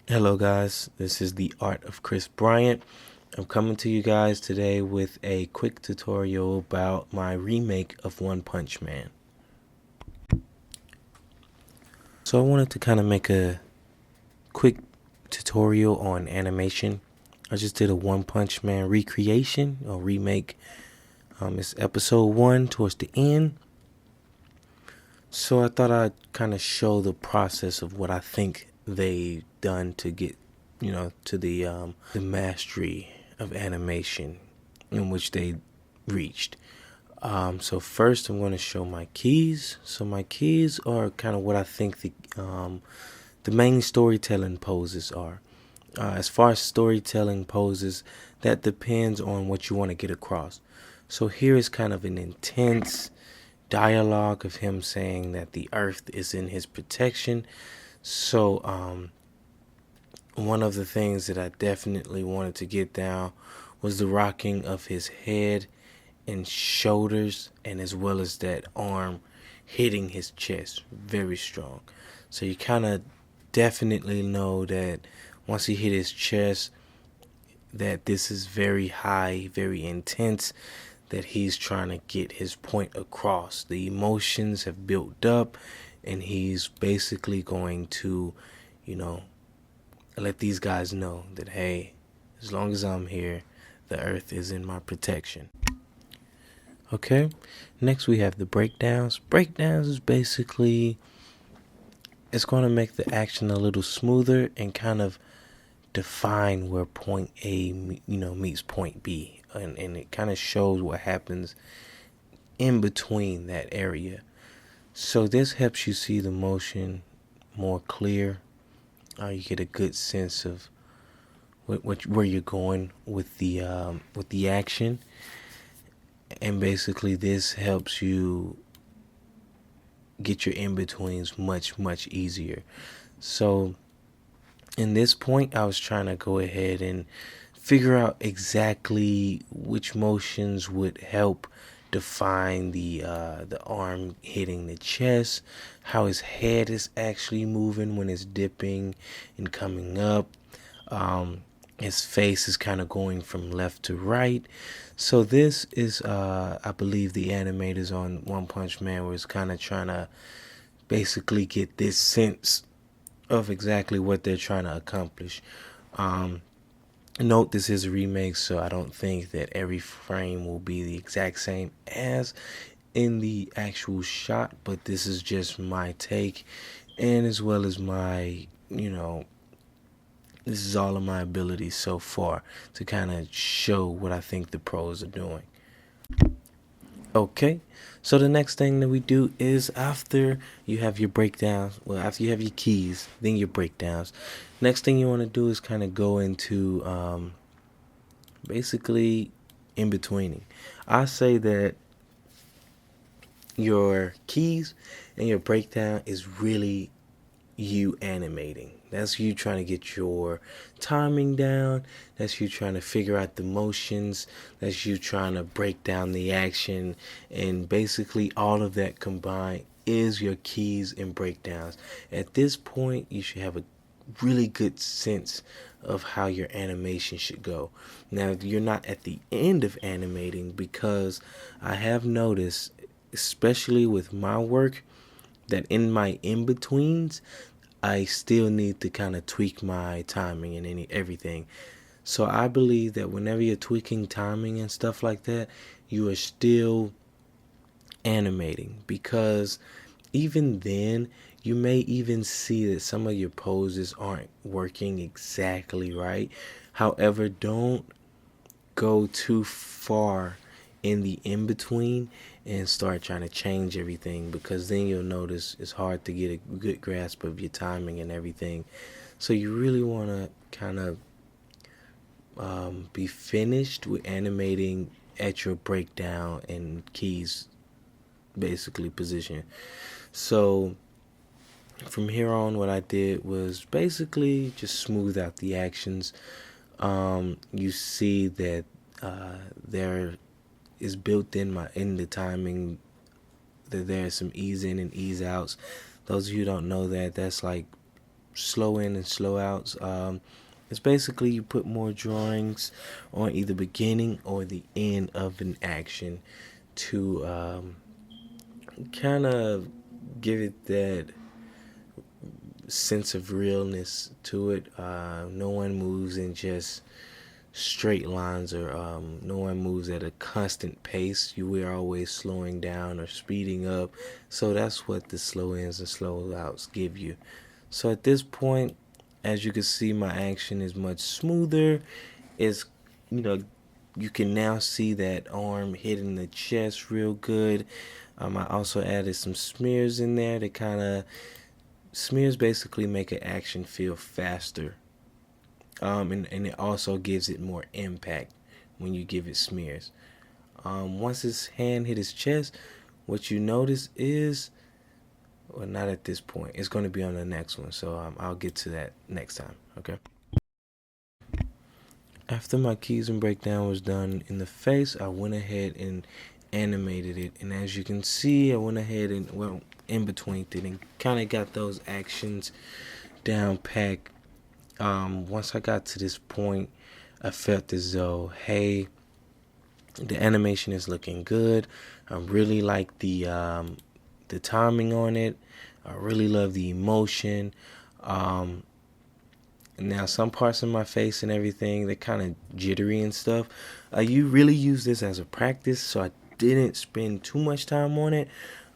Hello guys, this is the Art of Chris Bryant. I'm coming to you guys today with a quick tutorial about my remake of One Punch Man. So I wanted to kind of make a quick tutorial on animation. I just did a One Punch Man recreation or remake. It's episode 1 towards the end. So I thought I'd kind of show the process of what I think they done to get, to the mastery of animation in which they reached. So first I'm going to show my keys. So my keys are kind of what I think the main storytelling poses are. As far as storytelling poses, that depends on what you want to get across. So here is kind of an intense dialogue of him saying that the earth is in his protection. So one of the things that I definitely wanted to get down was the rocking of his head and shoulders, and as well as that arm hitting his chest very strong. So you kind of definitely know that once he hit his chest, that this is very high, very intense, that he's trying to get his point across. The emotions have built up, and he's basically going to, let these guys know that, hey, as long as I'm here, the earth is in my protection. Okay, next we have the breakdowns. Breakdowns is basically, it's going to make the action a little smoother and kind of define where point A, meets point B. And it kind of shows what happens in between that area. So this helps you see the motion more clear. You get a good sense of where you're going with the action. And basically this helps you get your in-betweens much easier. So in this point, I was trying to go ahead and figure out exactly which motions would help define the arm hitting the chest, how his head is actually moving when it's dipping and coming up. His face is kind of going from left to right. So this is, I believe, the animators on One Punch Man was kind of trying to basically get this sense of exactly what they're trying to accomplish. Note this is a remake, so I don't think that every frame will be the exact same as in the actual shot, but this is just my take, and as well as my, this is all of my abilities so far to kind of show what I think the pros are doing. Okay, so the next thing that we do is after you have your breakdowns, well, after you have your keys, then your breakdowns. Next thing you want to do is kind of go into basically in betweening. I say that your keys and your breakdown is really you animating. That's you trying to get your timing down. That's you trying to figure out the motions. That's you trying to break down the action. And basically all of that combined is your keys and breakdowns. At this point, you should have a really good sense of how your animation should go. Now, you're not at the end of animating, because I have noticed, especially with my work, that in my in-betweens, I still need to kind of tweak my timing and everything. So I believe that whenever you're tweaking timing and stuff like that, you are still animating, because even then you may even see that some of your poses aren't working exactly right. However, don't go too far in the in-between and start trying to change everything, because then you'll notice it's hard to get a good grasp of your timing and everything. So you really want to kind of be finished with animating at your breakdown and keys basically position. So from here on, what I did was basically just smooth out the actions. You see that there is built in the timing that there's some ease in and ease outs. Those of you who don't know that, that's like slow in and slow outs. It's basically you put more drawings on either beginning or the end of an action to kind of give it that sense of realness to it. No one moves in just straight lines, or no one moves at a constant pace. You are always slowing down or speeding up. So that's what the slow ins and slow outs give you. So at this point, as you can see, my action is much smoother. It's, you know, you can now see that arm hitting the chest real good. I also added some smears in there to kind of, smears basically make an action feel faster. And it also gives it more impact when you give it smears. Once his hand hit his chest, what you notice is, well, not at this point. It's going to be on the next one, so I'll get to that next time. Okay. After my keys and breakdown was done in the face, I went ahead and animated it, and as you can see, I went ahead and in between it and kind of got those actions down packed. Once I got to this point, I felt as though, hey, the animation is looking good. I really like the timing on it. I really love the emotion. Now some parts of my face and everything, they're kind of jittery and stuff. You really use this as a practice, so I didn't spend too much time on it.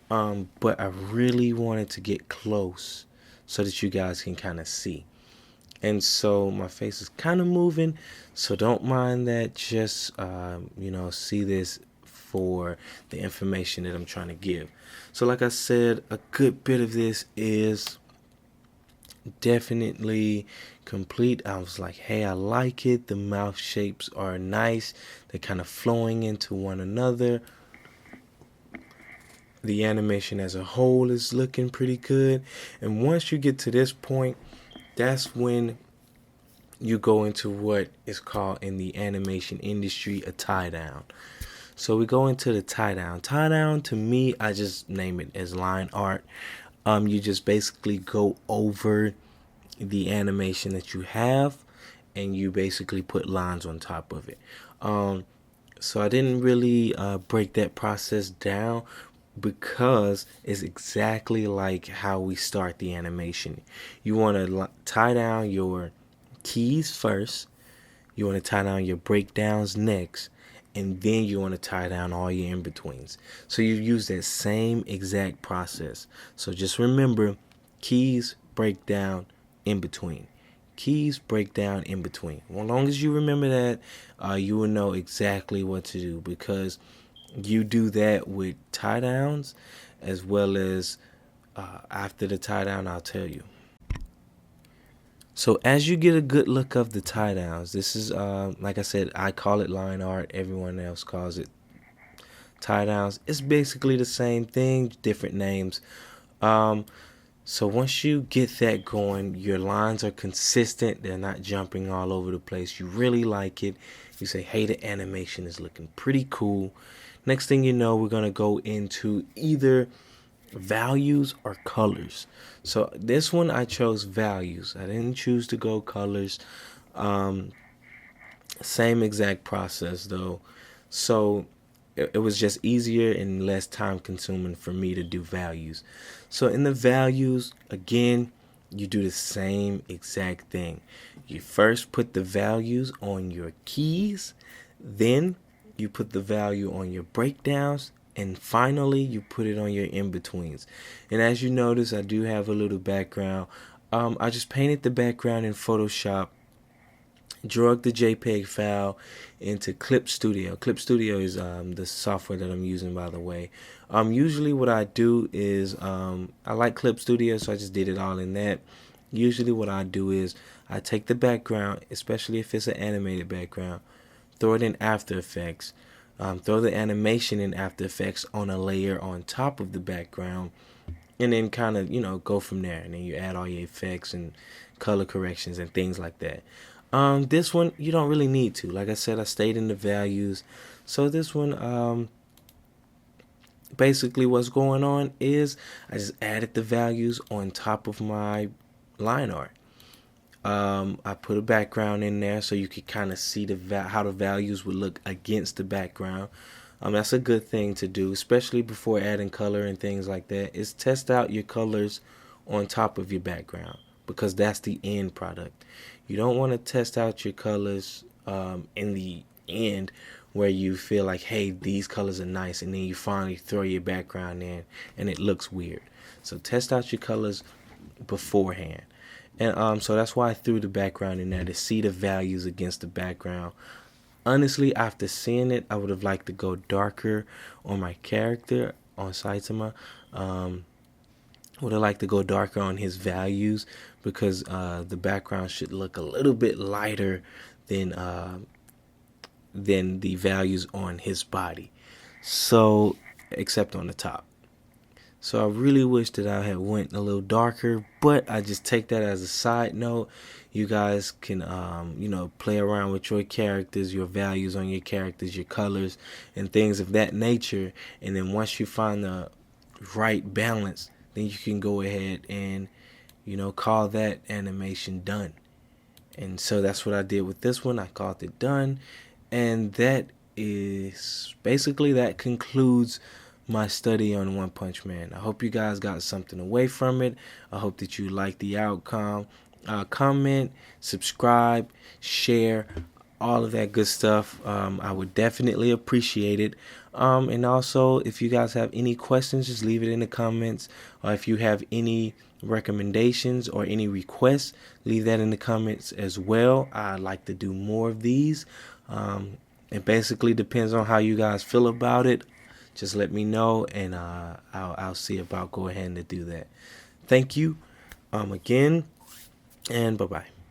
But I really wanted to get close so that you guys can kind of see. And so my face is kind of moving, so don't mind that. Just, see this for the information that I'm trying to give. So like I said, a good bit of this is definitely complete. I was like, hey, I like it. The mouth shapes are nice. They're kind of flowing into one another. The animation as a whole is looking pretty good. And once you get to this point, that's when you go into what is called in the animation industry a tie down. So we go into the tie down. Tie down, to me, I just name it as line art. You just basically go over the animation that you have, and you basically put lines on top of it. So I didn't really break that process down, because it's exactly like how we start the animation. You want to tie down your keys first, you want to tie down your breakdowns next, and then you want to tie down all your in-betweens. So you use that same exact process. So just remember, keys, breakdown, in-between. Keys, breakdown, in-between. As long as you remember that, you will know exactly what to do, because you do that with tie downs as well as after the tie down, I'll tell you. So as you get a good look of the tie downs, this is like I said, I call it line art, everyone else calls it tie downs. It's basically the same thing, different names. So once you get that going, your lines are consistent, they're not jumping all over the place. You really like it. You say, hey, the animation is looking pretty cool. Next thing you know, we're going to go into either values or colors. So this one I chose values. I didn't choose to go colors. Same exact process though. So it was just easier and less time consuming for me to do values. So in the values, again, you do the same exact thing. You first put the values on your keys, then you put the value on your breakdowns, and finally you put it on your in-betweens. And as you notice, I do have a little background. I just painted the background in Photoshop, drug the JPEG file into Clip Studio. Clip Studio is the software that I'm using, by the way. Usually what I do is, I like Clip Studio, so I just did it all in that. Usually what I do is I take the background, especially if it's an animated background, throw it in After Effects, throw the animation in After Effects on a layer on top of the background, and then kind of, go from there. And then you add all your effects and color corrections and things like that. This one, you don't really need to. Like I said, I stayed in the values. So this one, basically what's going on is I just added the values on top of my line art. I put a background in there so you could kind of see how the values would look against the background. That's a good thing to do, especially before adding color and things like that, is test out your colors on top of your background, because that's the end product. You don't want to test out your colors in the end where you feel like, hey, these colors are nice, and then you finally throw your background in and it looks weird. So test out your colors beforehand. And so that's why I threw the background in there, to see the values against the background. Honestly, after seeing it, I would have liked to go darker on my character, on Saitama. Would have liked to go darker on his values, because the background should look a little bit lighter than the values on his body. So, except on the top. So I really wish that I had went a little darker, but I just take that as a side note. You guys can, play around with your characters, your values on your characters, your colors, and things of that nature. And then once you find the right balance, then you can go ahead and, call that animation done. And so that's what I did with this one. I called it done. And that concludes my study on One Punch Man. I hope you guys got something away from it. I hope that you like the outcome. Comment, subscribe, share, all of that good stuff. I would definitely appreciate it. And also, if you guys have any questions, just leave it in the comments. Or if you have any recommendations or any requests, leave that in the comments as well. I'd like to do more of these. It basically depends on how you guys feel about it. Just let me know, and I'll see about go ahead and do that. Thank you again, and bye-bye.